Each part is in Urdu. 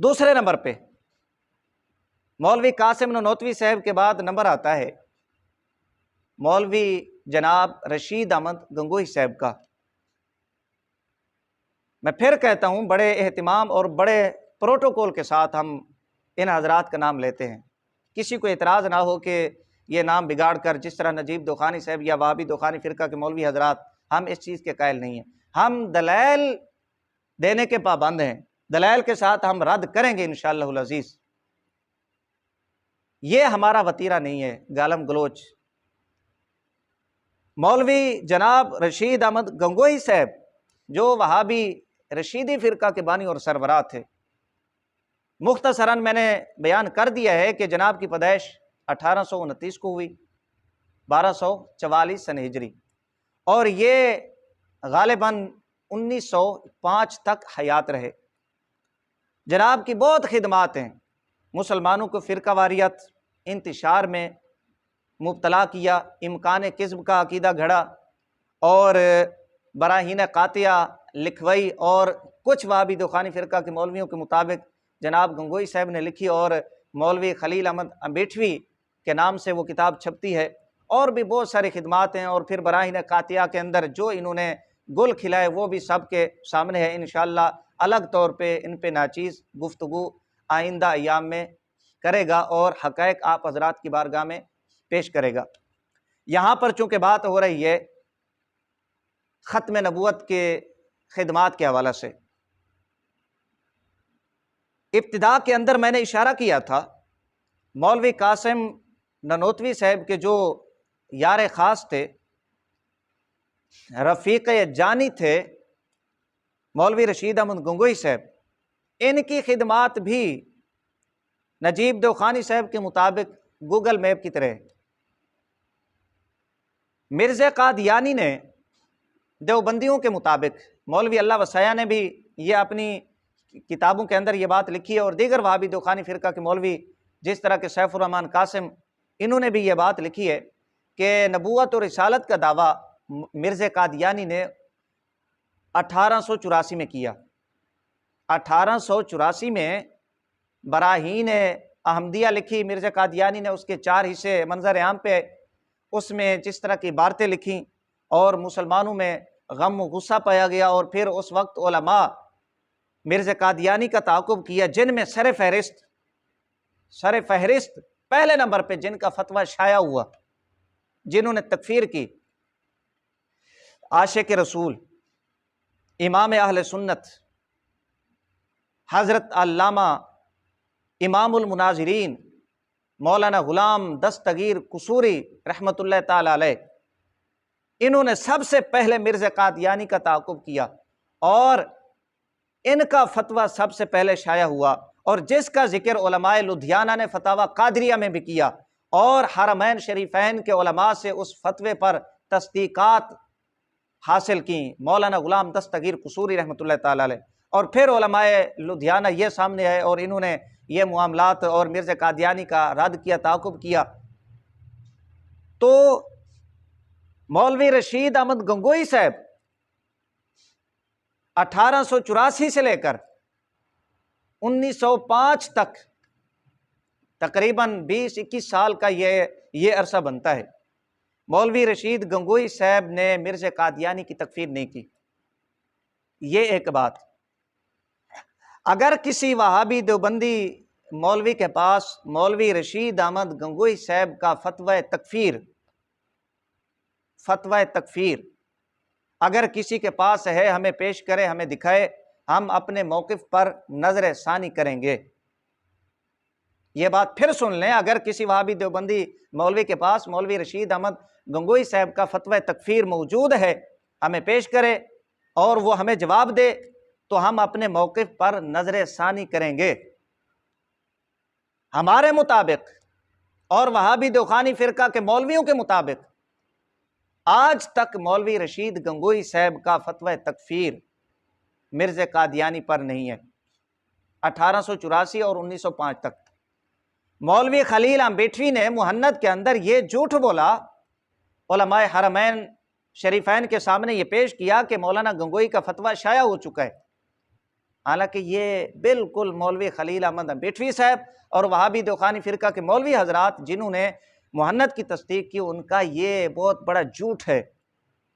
دوسرے نمبر پہ مولوی قاسم نانوتوی صاحب کے بعد نمبر آتا ہے مولوی جناب رشید احمد گنگوہی صاحب کا۔ میں پھر کہتا ہوں بڑے اہتمام اور بڑے پروٹوکول کے ساتھ ہم ان حضرات کا نام لیتے ہیں، کسی کو اعتراض نہ ہو کہ یہ نام بگاڑ کر جس طرح نجیب دوخانی صاحب یا وہابی دوخانی فرقہ کے مولوی حضرات، ہم اس چیز کے قائل نہیں ہیں، ہم دلائل دینے کے پابند ہیں، دلائل کے ساتھ ہم رد کریں گے انشاءاللہ العزیز۔ یہ ہمارا وتیرہ نہیں ہے گالم گلوچ۔ مولوی جناب رشید احمد گنگوہی صاحب جو وہابی رشیدی فرقہ کے بانی اور سربراہ تھے، مختصراً میں نے بیان کر دیا ہے کہ جناب کی پیدائش 1829 کو ہوئی، 1244 سن ہجری، اور یہ غالباً 1905 تک حیات رہے۔ جناب کی بہت خدمات ہیں، مسلمانوں کو فرقہ واریت انتشار میں مبتلا کیا، امکان کذب کا عقیدہ گھڑا، اور براہین قاطعہ لکھوئی، اور کچھ وہابی دوخانی فرقہ کے مولویوں کے مطابق جناب گنگوہی صاحب نے لکھی، اور مولوی خلیل احمد امبیٹوی کے نام سے وہ کتاب چھپتی ہے، اور بھی بہت ساری خدمات ہیں۔ اور پھر براہین قاطعہ کے اندر جو انہوں نے گل کھلائے وہ بھی سب کے سامنے ہے، انشاءاللہ الگ طور پہ ان پہ ناچیز گفتگو آئندہ ایام میں کرے گا اور حقائق آپ حضرات کی بارگاہ میں پیش کرے گا۔ یہاں پر چونکہ بات ہو رہی ہے ختم نبوت کے خدمات کے حوالے سے، ابتدا کے اندر میں نے اشارہ کیا تھا مولوی قاسم نانوتوی صاحب کے جو یار خاص تھے، رفیق جانی تھے، مولوی رشید احمد گنگوہی صاحب، ان کی خدمات بھی نجیب دوخانی صاحب کے مطابق گوگل میپ کی طرح۔ مرزا قادیانی نے دیوبندیوں کے مطابق، مولوی اللہ وسیع نے بھی یہ اپنی کتابوں کے اندر یہ بات لکھی ہے، اور دیگر وہابی دوخانی فرقہ کے مولوی جس طرح کہ سیف الرحمن قاسم، انہوں نے بھی یہ بات لکھی ہے کہ نبوت اور رسالت کا دعویٰ مرزا قادیانی نے 1884 میں کیا۔ 1884 میں براہین احمدیہ لکھی مرزا قادیانی نے، اس کے 4 حصے منظر عام پہ، اس میں جس طرح کی عبارتیں لکھیں، اور مسلمانوں میں غم و غصہ پایا گیا، اور پھر اس وقت علماء مرزا قادیانی کا تعاقب کیا، جن میں سر فہرست پہلے نمبر پہ جن کا فتویٰ شائع ہوا، جنہوں نے تکفیر کی، عاشق رسول، امام اہل سنت، حضرت علامہ امام المناظرین مولانا غلام دستگیر قصوری رحمۃ اللہ تعالی علیہ، انہوں نے سب سے پہلے مرزا قادیانی کا تعاقب کیا، اور ان کا فتویٰ سب سے پہلے شائع ہوا، اور جس کا ذکر علماء لدھیانہ نے فتاویٰ قادریہ میں بھی کیا، اور حرمین شریفین کے علماء سے اس فتوے پر تصدیقات حاصل کی، مولانا غلام دستگیر قصوری رحمۃ اللہ تعالی علیہ، اور پھر علماء لدھیانہ یہ سامنے آئے اور انہوں نے یہ معاملات اور مرزا قادیانی کا رد کیا، تعاقب کیا۔ تو مولوی رشید احمد گنگوہی صاحب 1884 سے لے کر 1905 تک تقریباً 20-21 سال کا یہ عرصہ بنتا ہے، مولوی رشید گنگوہی صاحب نے مرزا قادیانی کی تکفیر نہیں کی۔ یہ ایک بات۔ اگر کسی وہابی دیوبندی مولوی کے پاس مولوی رشید احمد گنگوہی صاحب کا فتویٰ تکفیر اگر کسی کے پاس ہے، ہمیں پیش کرے، ہمیں دکھائے، ہم اپنے موقف پر نظر ثانی کریں گے۔ یہ بات پھر سن لیں، اگر کسی وہابی دیوبندی مولوی کے پاس مولوی رشید احمد گنگوہی صاحب کا فتویٰ تکفیر موجود ہے، ہمیں پیش کرے اور وہ ہمیں جواب دے، تو ہم اپنے موقف پر نظر ثانی کریں گے۔ ہمارے مطابق اور وہابی دوخانی فرقہ کے مولویوں کے مطابق آج تک مولوی رشید گنگوہی صاحب کا فتویٰ تکفیر مرزا قادیانی پر نہیں ہے، 1884 اور 1905 تک۔ مولوی خلیل امبیٹوی نے مہند کے اندر یہ جھوٹ بولا، علماء حرمین شریفین کے سامنے یہ پیش کیا کہ مولانا گنگوہی کا فتویٰ شائع ہو چکا ہے، حالانکہ یہ بالکل مولوی خلیل احمد امبیٹوی صاحب اور وہابی دوخانی فرقہ کے مولوی حضرات جنہوں نے مہند کی تصدیق کی، ان کا یہ بہت بڑا جھوٹ ہے۔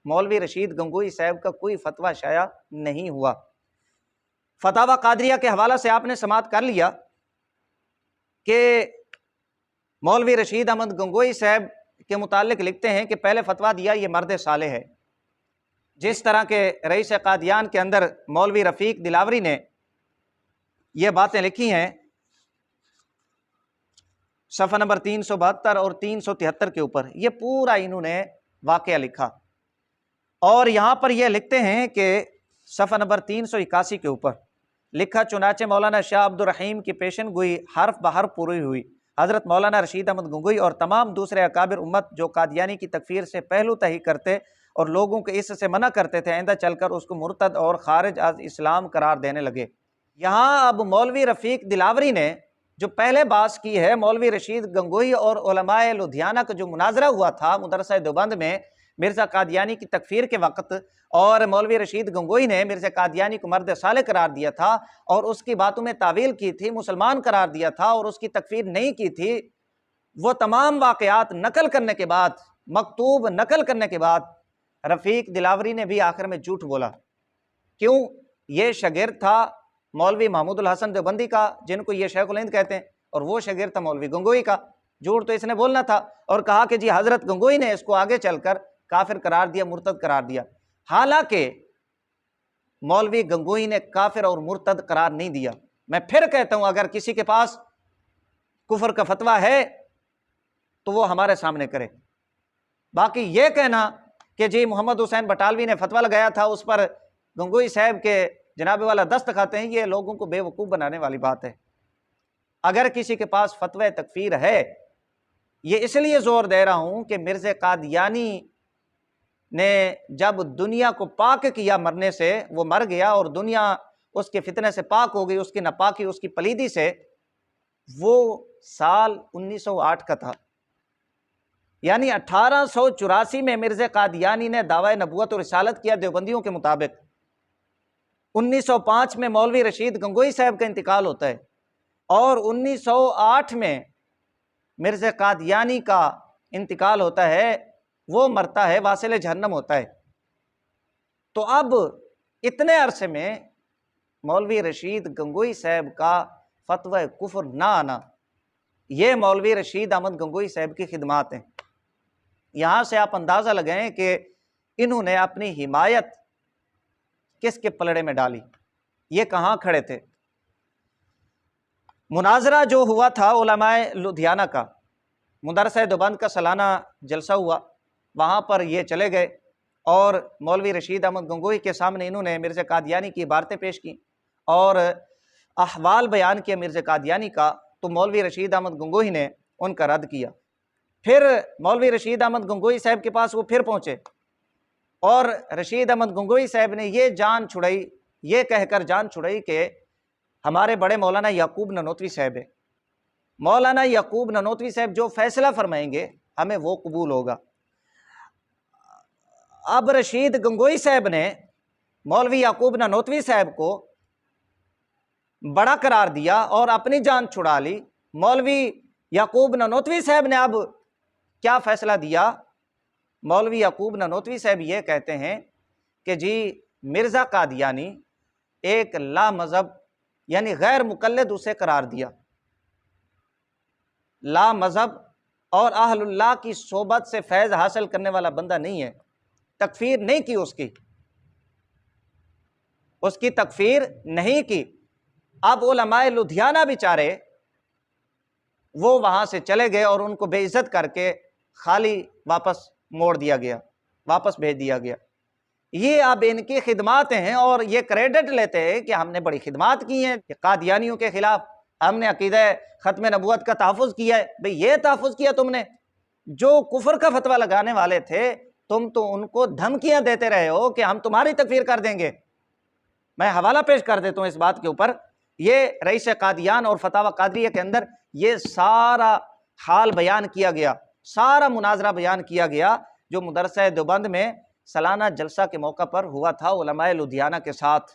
مولوی رشید گنگوئی صاحب کا کوئی فتویٰ شائع نہیں ہوا۔ فتاوی قادریہ کے حوالہ سے آپ نے سماعت کر لیا کہ مولوی رشید احمد گنگوئی صاحب کے متعلق لکھتے ہیں کہ پہلے فتویٰ دیا یہ مرد صالح ہے، جس طرح کے رئیس قادیان کے اندر مولوی رفیق دلاوری نے یہ باتیں لکھی ہیں صفحہ نمبر 372 اور 373 کے اوپر، یہ پورا انہوں نے واقعہ لکھا، اور یہاں پر یہ لکھتے ہیں کہ صفحہ نمبر 381 کے اوپر لکھا، چنانچہ مولانا شاہ عبد الرحیم کی پیشن گوئی حرف بحرف پوری ہوئی۔ حضرت مولانا رشید احمد گنگوئی اور تمام دوسرے اکابر امت جو قادیانی کی تکفیر سے پہلو تہی کرتے اور لوگوں کو اس سے منع کرتے تھے، آئندہ چل کر اس کو مرتد اور خارج از اسلام قرار دینے لگے۔ یہاں اب مولوی رفیق دلاوری نے جو پہلے باس کی ہے، مولوی رشید گنگوئی اور علماء لدھیانہ کا جو مناظرہ ہوا تھا مدرسہ دیوبند میں مرزا قادیانی کی تکفیر کے وقت، اور مولوی رشید گنگوئی نے مرزا قادیانی کو مرد صالح قرار دیا تھا اور اس کی باتوں میں تعویل کی تھی، مسلمان قرار دیا تھا اور اس کی تکفیر نہیں کی تھی، وہ تمام واقعات نقل کرنے کے بعد، مکتوب نقل کرنے کے بعد، رفیق دلاوری نے بھی آخر میں جھوٹ بولا۔ کیوں؟ یہ شاگرد تھا مولوی محمود الحسن دیوبندی کا، جن کو یہ شیخ الہند کہتے ہیں، اور وہ شاگرد تھا مولوی گنگوئی کا۔ جھوٹ تو اس نے بولنا تھا اور کہا کہ جی حضرت گنگوئی نے اس کو آگے چل کر کافر قرار دیا، مرتد قرار دیا، حالانکہ مولوی گنگوئی نے کافر اور مرتد قرار نہیں دیا۔ میں پھر کہتا ہوں، اگر کسی کے پاس کفر کا فتویٰ ہے تو وہ ہمارے سامنے کرے۔ باقی یہ کہنا کہ جی محمد حسین بٹالوی نے فتویٰ لگایا تھا، اس پر گنگوئی صاحب کے جناب والا دستخط ہیں، یہ لوگوں کو بے وقوف بنانے والی بات ہے۔ اگر کسی کے پاس فتوی تکفیر ہے، یہ اس لیے زور دے رہا ہوں کہ مرزا قادیانی نے جب دنیا کو پاک کیا مرنے سے، وہ مر گیا اور دنیا اس کے فتنے سے پاک ہو گئی، اس کی ناپاکی، اس کی پلیدی سے، وہ سال 1908 کا تھا، یعنی 1884 میں مرزا قادیانی نے دعوی نبوت اور رسالت کیا دیوبندیوں کے مطابق۔ 1905 میں مولوی رشید گنگوئی صاحب کا انتقال ہوتا ہے، اور 1908 میں مرزا قادیانی کا انتقال ہوتا ہے، وہ مرتا ہے، واصل جہنم ہوتا ہے۔ تو اب اتنے عرصے میں مولوی رشید گنگوئی صاحب کا فتوی کفر نہ آنا، یہ مولوی رشید احمد گنگوئی صاحب کی خدمات ہیں۔ یہاں سے آپ اندازہ لگائیں کہ انہوں نے اپنی حمایت کس کے پلڑے میں ڈالی، یہ کہاں کھڑے تھے۔ مناظرہ جو ہوا تھا علماء لدھیانہ کا، مدرسہ دیوبند کا سالانہ جلسہ ہوا، وہاں پر یہ چلے گئے اور مولوی رشید احمد گنگوئی کے سامنے انہوں نے مرزا قادیانی کی عبارتیں پیش کی اور احوال بیان کیا مرزا قادیانی کا، تو مولوی رشید احمد گنگوئی نے ان کا رد کیا۔ پھر مولوی رشید احمد گنگوئی صاحب کے پاس وہ پھر پہنچے، اور رشید احمد گنگوئی صاحب نے یہ جان چھڑائی، یہ کہہ کر جان چھڑائی کہ ہمارے بڑے مولانا یعقوب ننوتوی صاحب ہے، مولانا یعقوب ننوتوی صاحب جو فیصلہ فرمائیں گے ہمیں وہ قبول ہوگا۔ اب رشید گنگوئی صاحب نے مولوی یعقوب ننوتوی صاحب کو بڑا قرار دیا اور اپنی جان چھڑا لی۔ مولوی یعقوب ننوتوی صاحب نے اب کیا فیصلہ دیا؟ مولوی یعقوب ننوتوی صاحب یہ کہتے ہیں کہ جی مرزا قادیانی ایک لا مذہب یعنی غیر مقلد اسے قرار دیا، لا مذہب اور اہل اللہ کی صحبت سے فیض حاصل کرنے والا بندہ نہیں ہے، تکفیر نہیں کی، اس کی تکفیر نہیں کی۔ اب علماء لدھیانہ بیچارے وہ وہاں سے چلے گئے اور ان کو بے عزت کر کے خالی واپس موڑ دیا گیا، واپس بھیج دیا گیا۔ یہ اب ان کی خدمات ہیں اور یہ کریڈٹ لیتے ہیں کہ ہم نے بڑی خدمات کی ہیں، کہ قادیانیوں کے خلاف ہم نے عقیدہ ختم نبوت کا تحفظ کیا ہے۔ بھئی یہ تحفظ کیا تم نے؟ جو کفر کا فتویٰ لگانے والے تھے تم تو ان کو دھمکیاں دیتے رہے ہو کہ ہم تمہاری تکفیر کر دیں گے۔ میں حوالہ پیش کر دیتا ہوں اس بات کے اوپر، یہ رئیس قادیان اور فتاوی قادریہ کے اندر یہ سارا حال بیان کیا گیا، سارا مناظرہ بیان کیا گیا جو مدرسہ دیوبند میں سالانہ جلسہ کے موقع پر ہوا تھا علماء لدھیانہ کے ساتھ۔